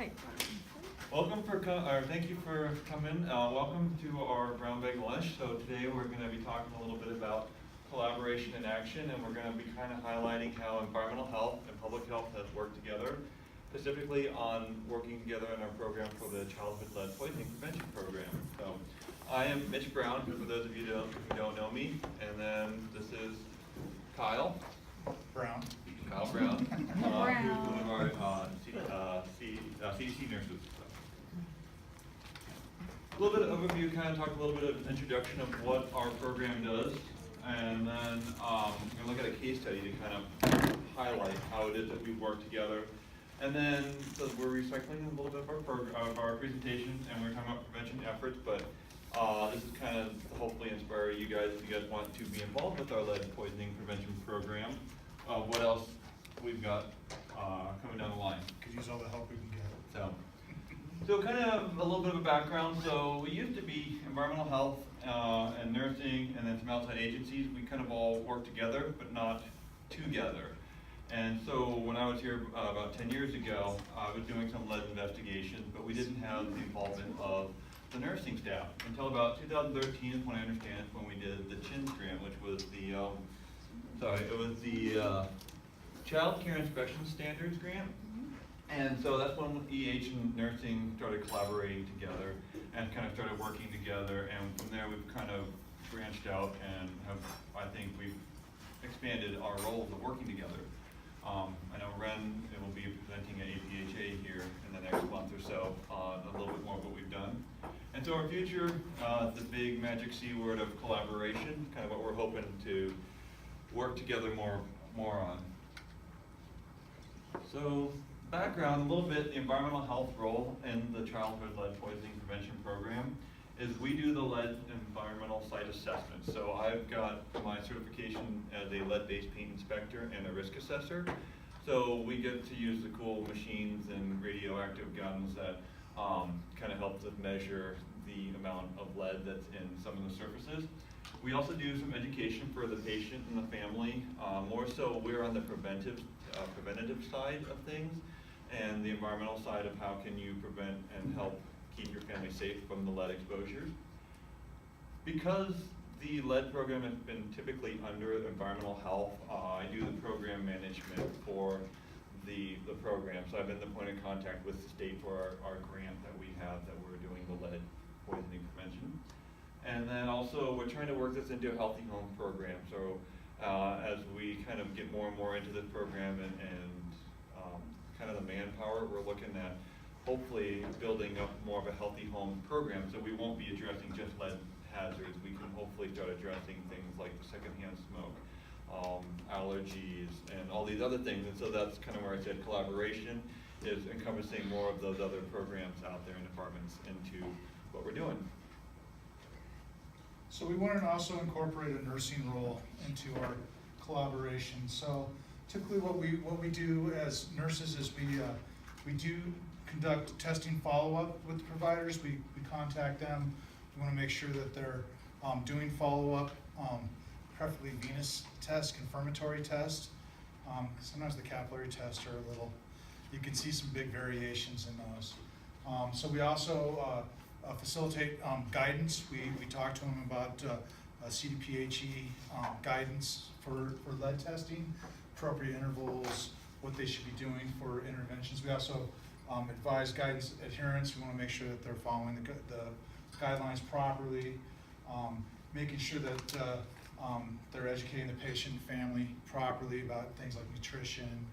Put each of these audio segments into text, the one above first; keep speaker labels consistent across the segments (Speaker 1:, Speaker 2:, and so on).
Speaker 1: Okay.
Speaker 2: Thank you for coming. Welcome to our Brown Bag Lunch. So today we're going to be talking a little bit about collaboration in action, and we're going to be kind of highlighting how environmental health and public health has worked together, specifically on working together in our program for the childhood lead poisoning prevention program. So I am Mitch Brown, for those of you who don't know me, and then this is Kyle
Speaker 3: Brown.
Speaker 2: Kyle Brown,
Speaker 1: Brown.
Speaker 2: who's one of our CDC nurses. A little bit of overview, kind of talk a little bit of introduction of what our program does, and then we're going to look at a case study to kind of highlight how it is that we work together. And then so we're recycling a little bit of our presentation, and we're talking about prevention efforts, but this is kind of to hopefully inspire you guys if you guys want to be involved with our lead poisoning prevention program. What else we've got coming down the line.
Speaker 3: Could use all the help we can get.
Speaker 2: So kind of a little bit of a background. So we used to be environmental health and nursing, and then some outside agencies. We kind of all worked together, but not together. And so when I was here about 10 years ago, I was doing some lead investigations, but we didn't have the involvement of the nursing staff until about 2013 is when I understand when we did the CHINS grant, which was the Child Care Inspection Standards grant. And so that's when EH and nursing started collaborating together and kind of started working together. And from there, we've kind of branched out and I think we've expanded our roles of working together. I know Ren will be presenting at APHA here in the next month or so on a little bit more of what we've done. And so our future, the big magic C word of collaboration, kind of what we're hoping to work together more on. So background, a little bit, the environmental health role in the childhood lead poisoning prevention program is we do the lead environmental site assessment. So I've got my certification as a lead-based paint inspector and a risk assessor. So we get to use the cool machines and radioactive guns that kind of help us measure the amount of lead that's in some of the surfaces. We also do some education for the patient and the family. More so, we're on the preventative side of things, and the environmental side of how can you prevent and help keep your family safe from the lead exposures. Because the lead program has been typically under environmental health, I do the program management for the program. So I've been the point of contact with the state for our grant that we have that we're doing the lead poisoning prevention. And then also we're trying to work this into a healthy home program. So as we kind of get more and more into this program and kind of the manpower, we're looking at hopefully building up more of a healthy home program. So we won't be addressing just lead hazards. We can hopefully start addressing things like the secondhand smoke, allergies, and all these other things. And so that's kind of where I said collaboration is encompassing more of those other programs out there in departments into what we're doing.
Speaker 3: So we wanted to also incorporate a nursing role into our collaboration. So typically what we do as nurses is we do conduct testing follow-up with the providers. We contact them. We want to make sure that they're doing follow-up, preferably venous tests, confirmatory tests. Sometimes the capillary tests are a little, you can see some big variations in those. So we also facilitate guidance. We talk to them about CDPHE guidance for lead testing, appropriate intervals, what they should be doing for interventions. We also advise guidance adherence. We want to make sure that they're following the guidelines properly, making sure that they're educating the patient and family properly about things like nutrition.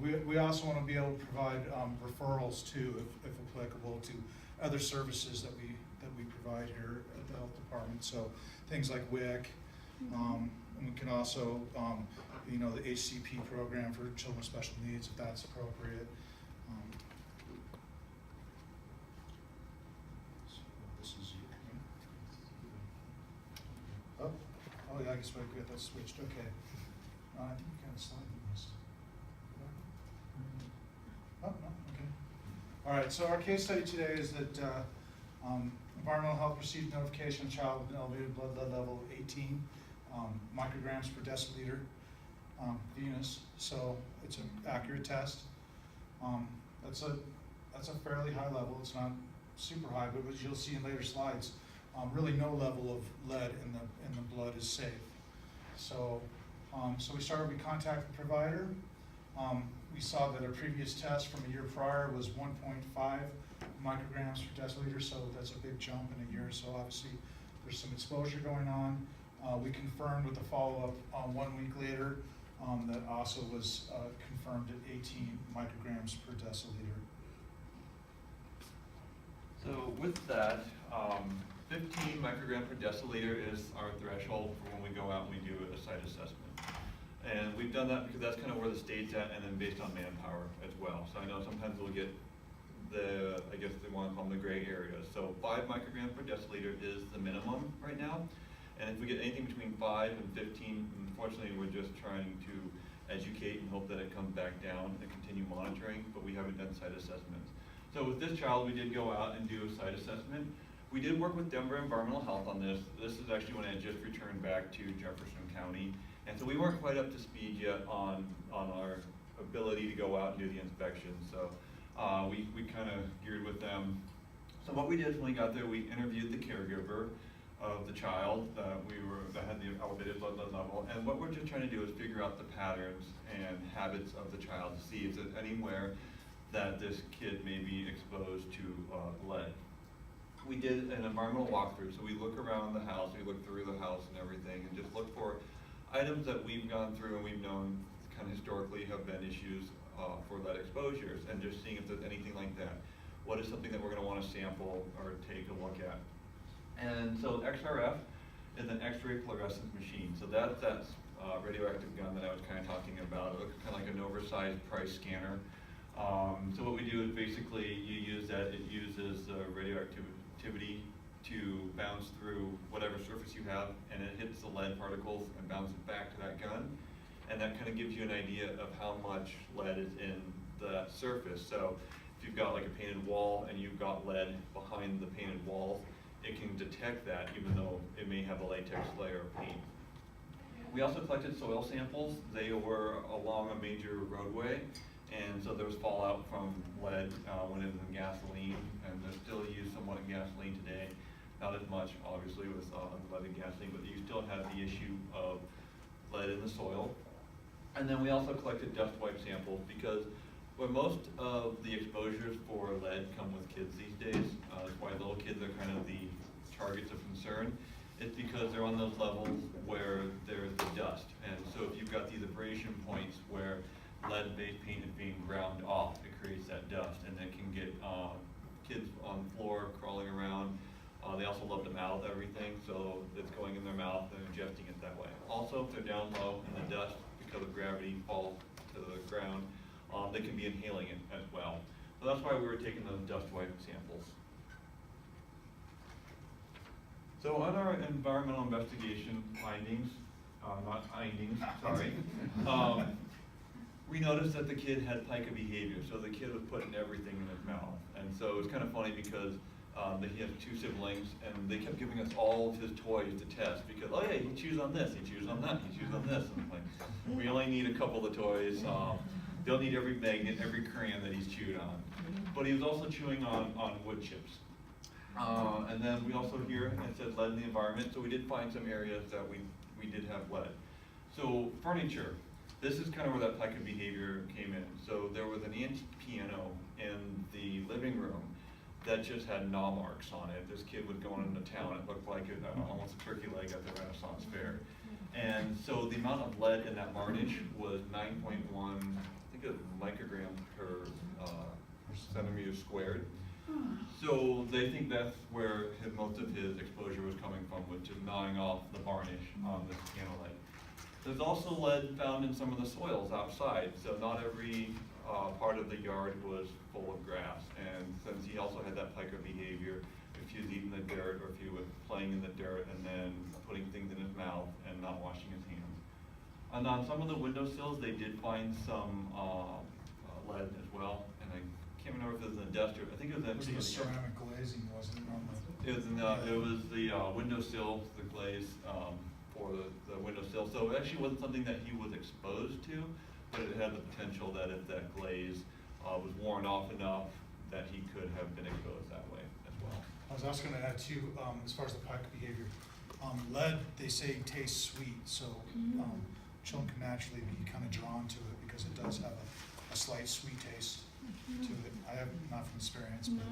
Speaker 3: We also want to be able to provide referrals too, if applicable, to other services that we provide here at the health department. So things like WIC, and we can also, the HCP program for children with special needs, if that's appropriate. So this is oh yeah, I guess we got that switched. Okay, I think we kind of slided this. Oh no, okay. All right, so our case study today is that environmental health received notification of child with an elevated blood lead level of 18 micrograms per deciliter venous. So it's an accurate test. That's a that's a fairly high level. It's not super high, but as you'll see in later slides, really no level of lead in the blood is safe. So, so we contacted the provider. We saw that a previous test from a year prior was 1.5 micrograms per deciliter, so that's a big jump in a year. So obviously there's some exposure going on. We confirmed with the follow-up 1 week later that also was confirmed at 18 micrograms per deciliter.
Speaker 2: So with that, 15 microgram per deciliter is our threshold for when we go out and we do a site assessment. And we've done that because that's kind of where the state's at, and then based on manpower as well. So I know sometimes we'll get I guess they want to call them the gray areas. So 5 micrograms per deciliter is the minimum right now. And if we get anything between 5 and 15, unfortunately, we're just trying to educate and hope that it comes back down and continue monitoring, but we haven't done site assessments. So with this child, we did go out and do a site assessment. We did work with Denver Environmental Health on this. This is actually when I just returned back to Jefferson County. And so we weren't quite up to speed yet on our ability to go out and do the inspection. So we kind of geared with them. So what we did when we got there, we interviewed the caregiver of the child that had the elevated blood level. And what we're just trying to do is figure out the patterns and habits of the child to see if there's anywhere that this kid may be exposed to lead. We did an environmental walkthrough, so we look around the house, we look through the house and everything, and just look for items that we've gone through and we've known kind of historically have been issues for lead exposures, and just seeing if there's anything like that. What is something that we're going to want to sample or take a look at? And so XRF is an X-ray fluorescence machine. So that's that radioactive gun that I was kind of talking about. It looks kind of like an oversized price scanner. So what we do is basically you use that. It uses radioactivity to bounce through whatever surface you have, and it hits the lead particles and bounces back to that gun. And that kind of gives you an idea of how much lead is in the surface. So if you've got like a painted wall and you've got lead behind the painted wall, it can detect that even though it may have a latex layer of paint. We also collected soil samples. They were along a major roadway, and so there was fallout from lead when it was in gasoline, and they're still used somewhat in gasoline today. Not as much, obviously, with lead in gasoline, but you still have the issue of lead in the soil. And then we also collected dust wipe samples because where most of the exposures for lead come with kids these days, that's why little kids are kind of the targets of concern. It's because they're on those levels where there's the dust. And so if you've got these abrasion points where lead-based paint is being ground off, it creates that dust, and it can get kids on the floor crawling around. They also love to mouth everything, so it's going in their mouth and ingesting it that way. Also, if they're down low and the dust, because of gravity, falls to the ground, they can be inhaling it as well. So that's why we were taking those dust wipe samples. So on our environmental investigation findings, we noticed that the kid had pica behavior. So the kid was putting everything in his mouth. And so it was kind of funny because he has 2 siblings, and they kept giving us all of his toys to test because, oh yeah, he chews on this, he chews on that, he chews on this. And I'm like, we only need a couple of toys. They'll need every magnet, every crayon that he's chewed on. But he was also chewing on wood chips. And then we also here, it said lead in the environment, so we did find some areas that we did have lead. So furniture, this is kind of where that pica behavior came in. So there was an antique piano in the living room that just had gnaw marks on it. This kid was going into town, it looked like it, almost a turkey leg at the Renaissance Fair. And so the amount of lead in that varnish was 9.1, I think it was micrograms per centimeter squared. So they think that's where most of his exposure was coming from, which is gnawing off the varnish on this piano leg. There's also lead found in some of the soils outside, so not every part of the yard was full of grass. And since he also had that pica behavior, if he was eating the dirt or if he was playing in the dirt and then putting things in his mouth and not washing his hands. And on some of the windowsills, they did find some lead as well. And I can't remember if it was in the dust or I think it was
Speaker 3: actually the ceramic glazing, wasn't it?
Speaker 2: It was the windowsill, the glaze for the windowsill. So it actually wasn't something that he was exposed to, but it had the potential that if that glaze was worn off enough, that he could have been exposed that way as well.
Speaker 3: I was also gonna add too, as far as the pike behavior, lead, they say tastes sweet, so, children can naturally be kind of drawn to it because it does have a slight sweet taste to it. I have, not from experience, but.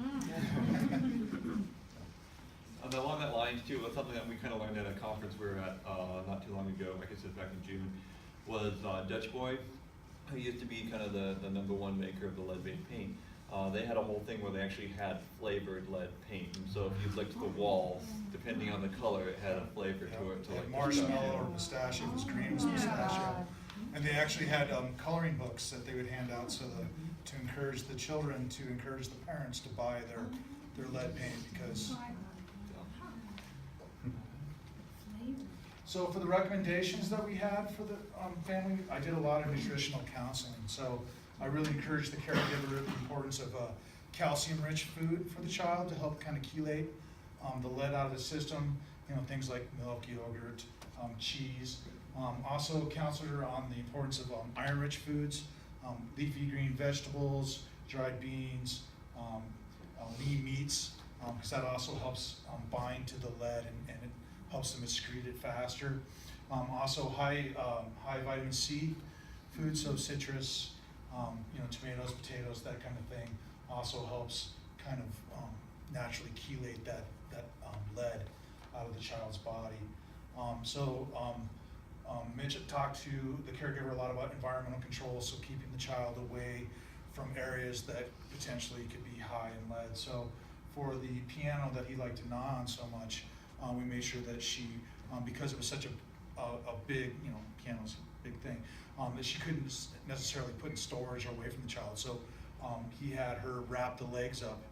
Speaker 2: Along that line too, was something that we kind of learned at a conference we were at not too long ago, I guess it was back in June, was Dutch Boy, who used to be kind of the #1 maker of the lead-based paint. They had a whole thing where they actually had flavored lead paint, and so if you licked the walls, depending on the color, it had a flavor to it.
Speaker 3: Like marshmallow or pistachio, it was green, it was pistachio. And they actually had coloring books that they would hand out to encourage the children, to encourage the parents to buy their lead paint because. So for the recommendations that we had for the family, I did a lot of nutritional counseling. So I really encouraged the caregiver the importance of calcium-rich food for the child to help kind of chelate the lead out of the system. You know, things like milk, yogurt, cheese. Also counseled her on the importance of iron-rich foods, leafy green vegetables, dried beans, lean meats, because that also helps bind to the lead and it helps them excrete it faster. Also high vitamin C foods, so citrus, you know, tomatoes, potatoes, that kind of thing, also helps kind of naturally chelate that lead out of the child's body. Mitch talked to the caregiver a lot about environmental control, so keeping the child away from areas that potentially could be high in lead. So for the piano that he liked to gnaw on so much, we made sure that she, because it was such a big, you know, piano's a big thing, that she couldn't necessarily put in storage or away from the child. So he had her wrap the legs up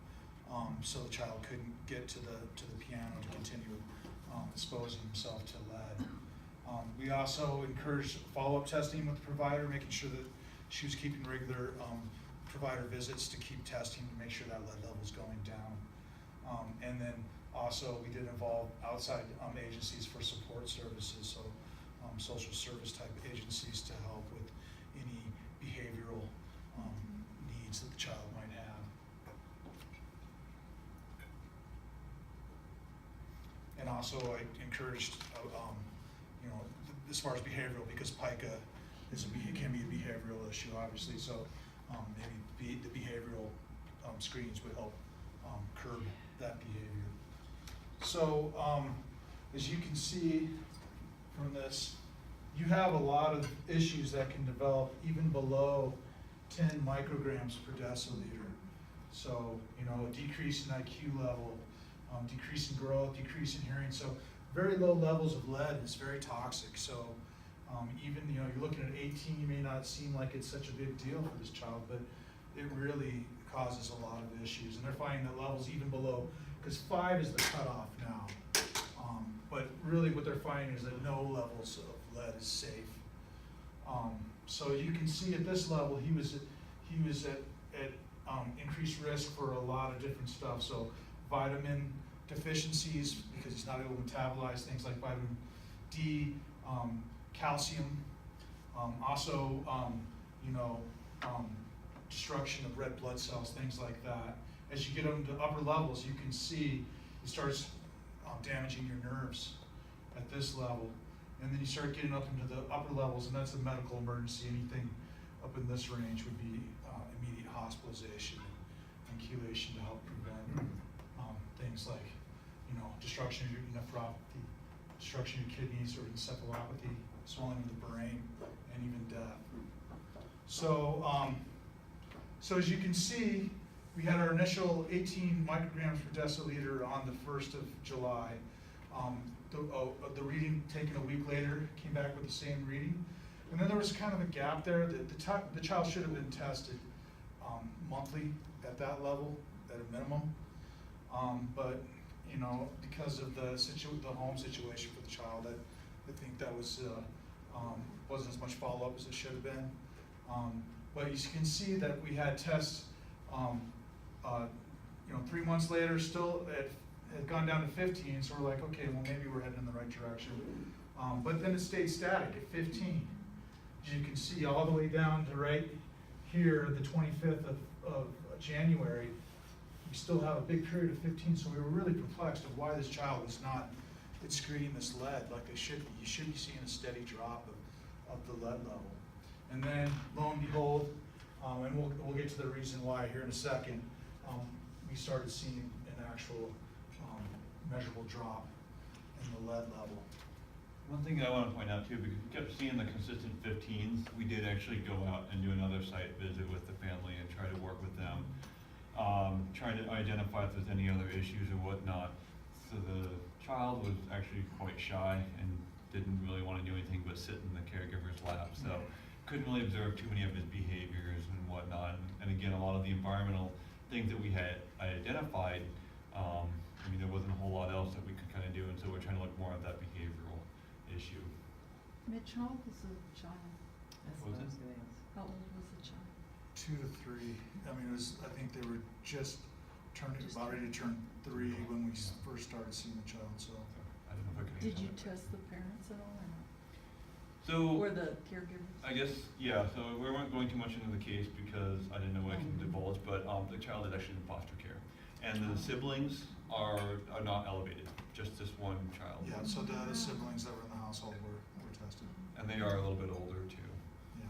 Speaker 3: so the child couldn't get to the piano to continue exposing himself to lead. We also encouraged follow-up testing with the provider, making sure that she was keeping regular provider visits to keep testing to make sure that lead level is going down. And then also we did involve outside agencies for support services, so social service type agencies to help with any behavioral needs that the child might have. And also I encouraged, you know, as far as behavioral, because pica can be a behavioral issue, obviously, so maybe the behavioral screenings would help curb that behavior. So as you can see from this, you have a lot of issues that can develop even below 10 micrograms per deciliter. So, you know, a decrease in IQ level, decrease in growth, decrease in hearing. So very low levels of lead is very toxic. So even, you know, you're looking at 18, you may not seem like it's such a big deal for this child, but it really causes a lot of issues. And they're finding that levels even below, because 5 is the cutoff now. But really what they're finding is that no levels of lead is safe. So you can see at this level, he was at increased risk for a lot of different stuff. So vitamin deficiencies, because he's not able to metabolize things like vitamin D, calcium, also, you know, destruction of red blood cells, things like that. As you get them to upper levels, you can see it starts damaging your nerves at this level. And then you start getting up into the upper levels, and that's a medical emergency. Anything up in this range would be immediate hospitalization and chelation to help prevent things like, you know, destruction of your nephropathy, destruction of your kidneys, or encephalopathy, swelling of the brain, and even death. So, so as you can see, we had our initial 18 micrograms per deciliter on the 1st of July. The reading taken a week later came back with the same reading. And then there was kind of a gap there. The child should have been tested monthly at that level, at a minimum. But, you know, because of the home situation for the child, I think that was wasn't as much follow-up as it should have been. But you can see that we had tests, you know, 3 months later, still had gone down to 15, so we're like, okay, well maybe we're heading in the right direction. But then it stayed static at 15. As you can see, all the way down to right here, the 25th of January, we still have a big period of 15, so we were really perplexed of why this child was not excreting this lead like they should be. You should be seeing a steady drop of the lead level. And then, lo and behold, and we'll get to the reason why here in a second, we started seeing an actual measurable drop in the lead level.
Speaker 2: One thing I want to point out too, because we kept seeing the consistent 15s, we did actually go out and do another site visit with the family and try to work with them, trying to identify if there's any other issues or whatnot. So the child was actually quite shy and didn't really want to do anything but sit in the caregiver's lap. So couldn't really observe too many of his behaviors and whatnot. And again, a lot of the environmental things that we had identified, I mean, there wasn't a whole lot else that we could kind of do, and so we're trying to look more at that behavioral issue.
Speaker 1: Mitch, how old was the child?
Speaker 2: What was it?
Speaker 1: How old was the child?
Speaker 3: 2 to 3. I mean, I think they were just about ready to turn 3 when we first started seeing the child. So,
Speaker 2: I don't know if I can.
Speaker 1: Did you test the parents at all or not?
Speaker 2: So,
Speaker 1: Or the caregivers?
Speaker 2: I guess, yeah, so we weren't going too much into the case because I didn't know what I can divulge, but the child is actually in foster care. And the siblings are not elevated, just this one child.
Speaker 3: yeah, so the other siblings that were in the household were tested.
Speaker 2: And they are a little bit older too.
Speaker 3: Yeah.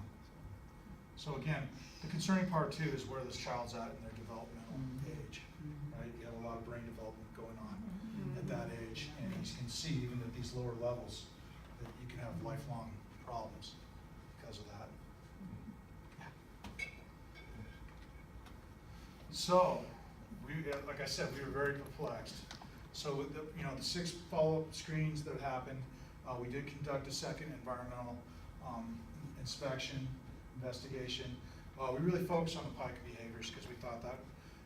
Speaker 3: So again, the concerning part too is where this child's at in their developmental age, right? You have a lot of brain development going on at that age, and you can see even at these lower levels that you can have lifelong problems because of that. So, like I said, we were very perplexed. So with the 6 follow-up screens that happened, we did conduct a second environmental inspection, investigation. We really focused on the pike behaviors because we thought that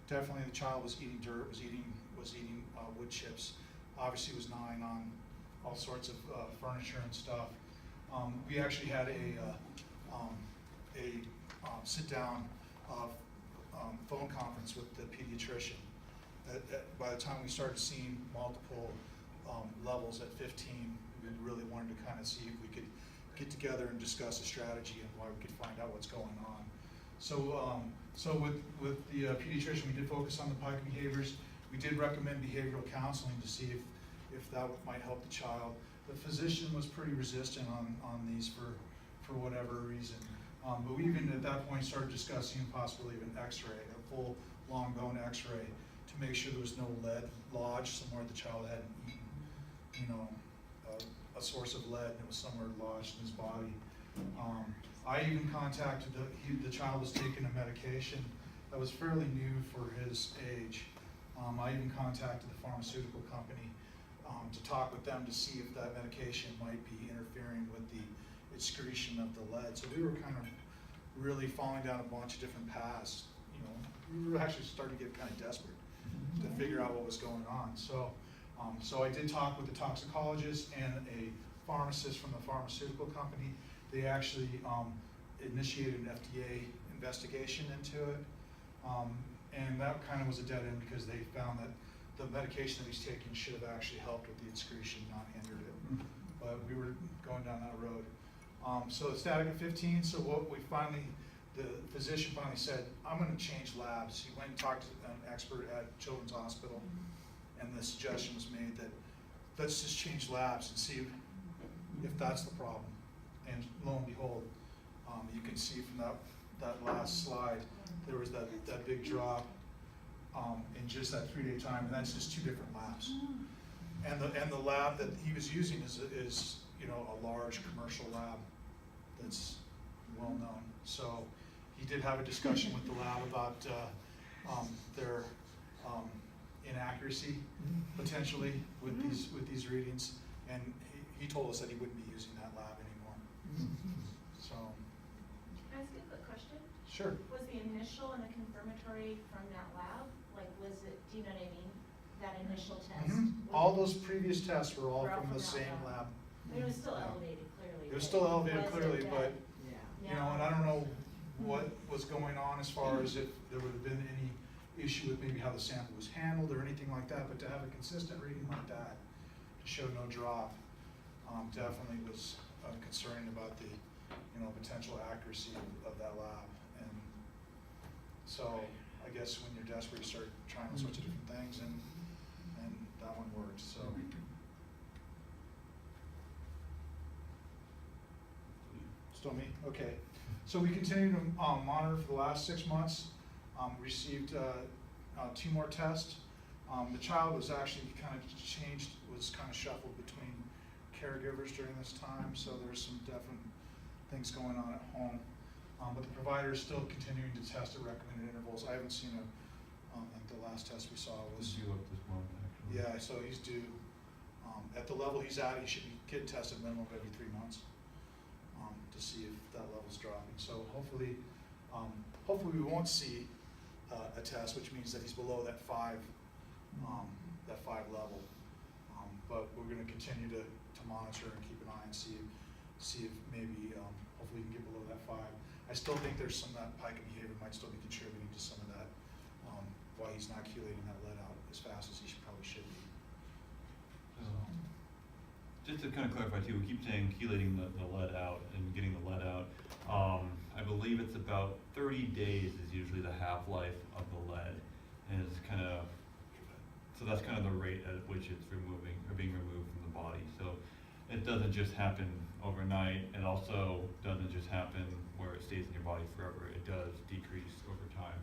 Speaker 3: definitely the child was eating dirt, was eating wood chips, obviously was gnawing on all sorts of furniture and stuff. We actually had a sit-down phone conference with the pediatrician. By the time we started seeing multiple levels at 15, we really wanted to kind of see if we could get together and discuss a strategy and why we could find out what's going on. So, with the pediatrician, we did focus on the pike behaviors. We did recommend behavioral counseling to see if that might help the child. The physician was pretty resistant on these for whatever reason. But we even at that point started discussing possibly even X-ray, a full long bone X-ray, to make sure there was no lead lodged somewhere the child hadn't eaten, a source of lead, and it was somewhere lodged in his body. I even contacted the child was taking a medication that was fairly new for his age. I even contacted the pharmaceutical company to talk with them to see if that medication might be interfering with the excretion of the lead. So we were kind of really falling down a bunch of different paths. We were actually starting to get kind of desperate to figure out what was going on. So I did talk with the toxicologist and a pharmacist from the pharmaceutical company. They actually initiated an FDA investigation into it. And that kind of was a dead end because they found that the medication that he's taking should have actually helped with the excretion, not hindered it. But we were going down that road. So the static at 15, so what we the physician finally said, I'm going to change labs. He went and talked to an expert at Children's Hospital, and the suggestion was made that let's just change labs and see if that's the problem. And lo and behold, you can see from that last slide, there was that big drop in just that 3-day time, and that's just 2 different labs. And the lab that he was using is a large commercial lab that's well known. So he did have a discussion with the lab about their inaccuracy potentially with these readings, and he told us that he wouldn't be using that lab anymore. So.
Speaker 4: Can I ask you a quick question?
Speaker 3: Sure.
Speaker 4: Was the initial and the confirmatory from that lab, like was it, do you know what I mean? That initial test?
Speaker 3: Mm-hmm. All those previous tests were all from the
Speaker 4: that
Speaker 3: same lab.
Speaker 4: I mean, it was still elevated clearly.
Speaker 3: It was
Speaker 4: but
Speaker 3: still elevated
Speaker 4: was
Speaker 3: clearly,
Speaker 4: it
Speaker 3: but,
Speaker 4: Yeah.
Speaker 3: and I don't know what was going on as far as if there would have been any issue with maybe how the sample was handled or anything like that, but to have a consistent reading like that, to show no drop, definitely was concerning about the, potential accuracy of that lab. And so, I guess when you're desperate, you start trying all sorts of different things, and that one worked, so. Still me? Okay. So we continue to monitor for the last 6 months. Received 2 more tests. The child was actually kind of changed, was kind of shuffled between caregivers during this time, so there's some definite things going on at home. But the provider is still continuing to test at recommended intervals. I haven't seen like the last test we saw was.
Speaker 2: Due up this month, actually.
Speaker 3: Yeah, so he's due, at the level he's at, he should be getting tested minimum of every 3 months, to see if that level's dropping. So hopefully we won't see a test, which means that he's below that 5 level. But we're gonna continue to monitor and keep an eye and see if maybe, hopefully we can get below that 5. I still think there's some of that pica behavior might still be contributing to some of that, why he's not chelating that lead out as fast as he probably should be.
Speaker 2: Just to kind of clarify too, we keep saying chelating the lead out and getting the lead out. I believe it's about 30 days is usually the half-life of the lead, and it's kind of, so that's kind of the rate at which it's being removed from the body. So it doesn't just happen overnight. It also doesn't just happen where it stays in your body forever. It does decrease over time.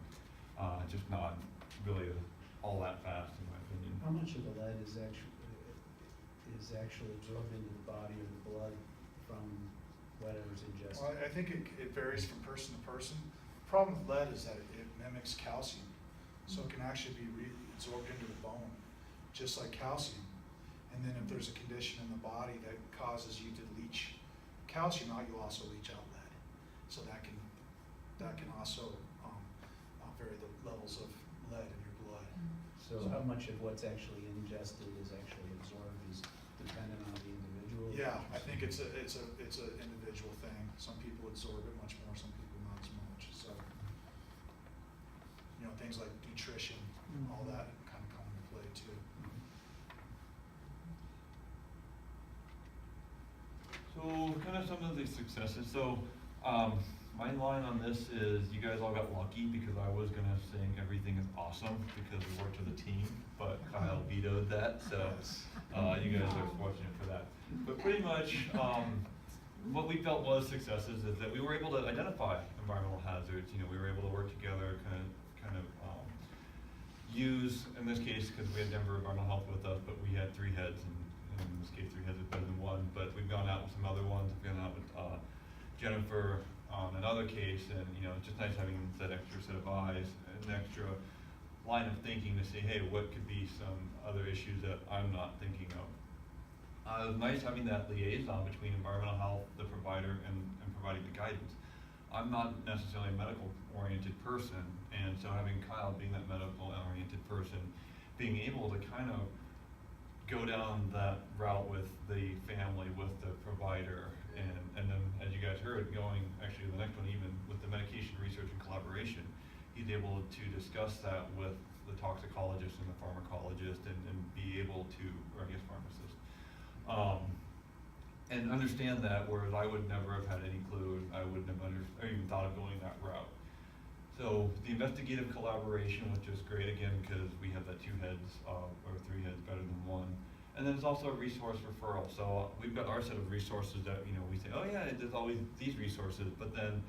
Speaker 2: Just not really all that fast, in my opinion.
Speaker 5: How much of the lead is actually absorbed into the body or the blood from whatever's ingested?
Speaker 3: Well, I think it varies from person to person. The problem with lead is that it mimics calcium, so it can actually be absorbed into the bone, just like calcium. And then if there's a condition in the body that causes you to leach calcium out, you'll also leach out lead. So that can also vary the levels of lead in your blood.
Speaker 5: So how much of what's actually ingested is actually absorbed is dependent on the individual?
Speaker 3: Yeah, I think it's a individual thing. Some people absorb it much more, some people not as much. So, things like nutrition, all that kind of come into play too.
Speaker 2: So kind of some of the successes. So my line on this is you guys all got lucky because I was gonna sing everything is awesome because we worked with a team, but Kyle vetoed that. So you guys are fortunate for that. But pretty much what we felt was successes is that we were able to identify environmental hazards. We were able to work together, kind of use, in this case, because we had Denver Environmental Health with us, but we had 3 heads, and in this case 3 heads is better than 1, but we've gone out with some other ones. We've gone out with Jennifer on another case, and it's just nice having that extra set of eyes, an extra line of thinking to say, hey, what could be some other issues that I'm not thinking of. It was nice having that liaison between environmental health, the provider, and providing the guidance. I'm not necessarily a medical-oriented person, and so having Kyle being that medical-oriented person, being able to kind of go down that route with the family, with the provider, and then, as you guys heard, going, actually the next one even, with the medication research and collaboration, he's able to discuss that with the toxicologist and the pharmacologist and be able to, or I guess pharmacist, and understand that, whereas I would never have had any clue, I wouldn't have or even thought of going that route. So the investigative collaboration was just great again because we have that 2 heads, or 3 heads better than 1. And then there's also a resource referral. So we've got our set of resources that, we say, oh yeah, there's always these resources, but then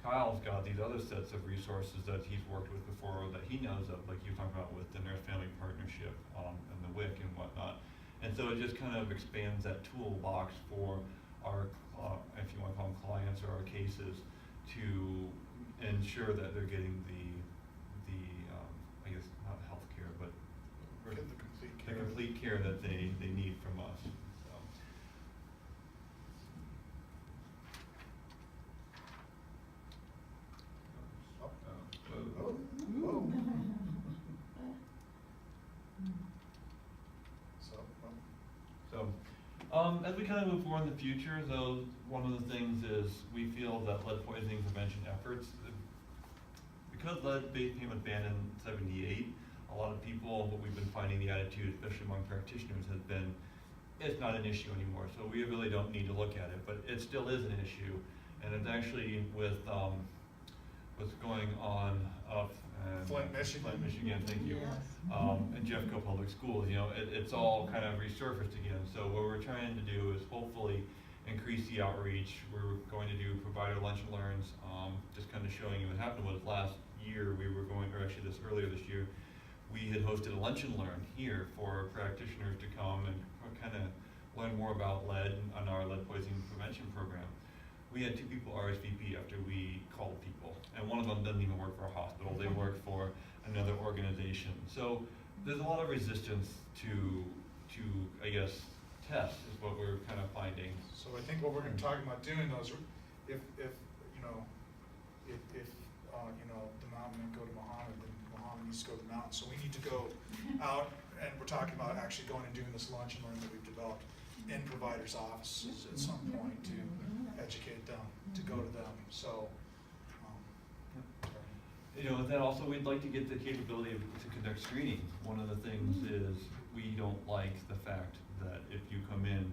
Speaker 2: Kyle's got these other sets of resources that he's worked with before that he knows of, like you were talking about with the Nurse Family Partnership and the WIC and whatnot. And so it just kind of expands that toolbox for our, if you want to call them clients or our cases, to ensure that they're getting the I guess not health care, but
Speaker 3: Get the complete care.
Speaker 2: the complete care that they need from us. So, as we kind of move forward in the future, though, one of the things is we feel that lead poisoning prevention efforts, because lead became abandoned in '78, a lot of people, what we've been finding the attitude, especially among practitioners, has been, it's not an issue anymore, so we really don't need to look at it, but it still is an issue. And it's actually with what's going on up and
Speaker 3: Flint, Michigan.
Speaker 2: Flint, Michigan, thank you.
Speaker 1: Yes.
Speaker 2: And Jefferson Public Schools, you know, it's all kind of resurfaced again. So what we're trying to do is hopefully increase the outreach. We're going to do provider lunch and learns, just kind of showing you what happened was last year we were going, or actually earlier this year, we had hosted a lunch and learn here for practitioners to come and kind of learn more about lead and our lead poisoning prevention program. We had 2 people RSVP after we called people, and one of them doesn't even work for a hospital, they work for another organization. So there's a lot of resistance to I guess, test is what we're kind of finding.
Speaker 3: So I think what we're gonna talk about doing those, if you know, if you know, the mountain didn't go to Muhammad, then Muhammad needs to go to the mountain. So we need to go out, and we're talking about actually going and doing this lunch and learn that we've developed in providers' offices at some point to educate them, to go to them. So, sorry.
Speaker 2: You know, with that also, we'd like to get the capability to conduct screenings. One of the things is we don't like the fact that if you come in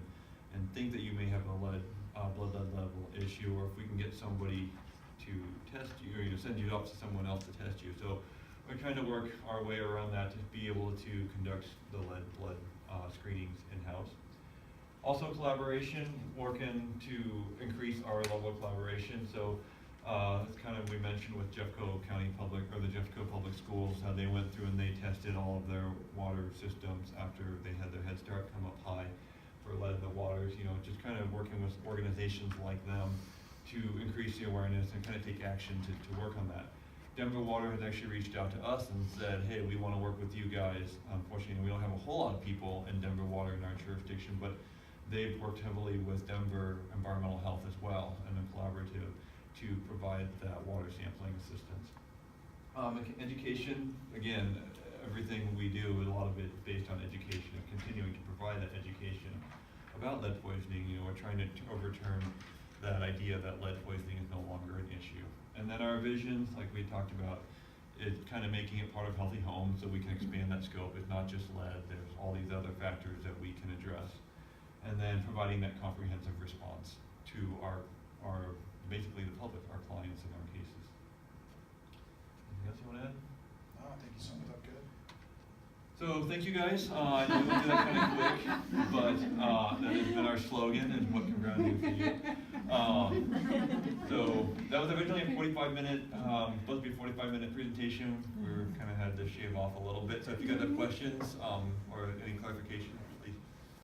Speaker 2: and think that you may have a blood lead level issue, or if we can get somebody to test you, or send you off to someone else to test you. So we're trying to work our way around that to be able to conduct the lead blood screenings in-house. Also collaboration, working to increase our level of collaboration. So it's kind of, we mentioned with Jefferson County Public, or the Jefferson Public Schools, how they went through and they tested all of their water systems after they had their Head Start come up high for lead in the waters. You know, just kind of working with organizations like them to increase the awareness and kind of take action to work on that. Denver Water has actually reached out to us and said, hey, we want to work with you guys. Unfortunately, we don't have a whole lot of people in Denver Water in our jurisdiction, but they've worked heavily with Denver Environmental Health as well, and a collaborative to provide that water sampling assistance. Education, again, everything we do, a lot of it is based on education and continuing to provide that education about lead poisoning. You know, we're trying to overturn that idea that lead poisoning is no longer an issue. And then our visions, like we talked about, is kind of making it part of healthy homes so we can expand that scope. It's not just lead, there's all these other factors that we can address. And then providing that comprehensive response to our basically the public, our clients in our cases. Anything else you want to add?
Speaker 3: No, I think you summed it up good.
Speaker 2: So thank you guys. I know we did that kind of quick, but that has been our slogan and what can Brown do for you. So that was originally a 45-minute, supposed to be a 45-minute presentation. We kind of had to shave off a little bit. So if you guys have questions or any clarification.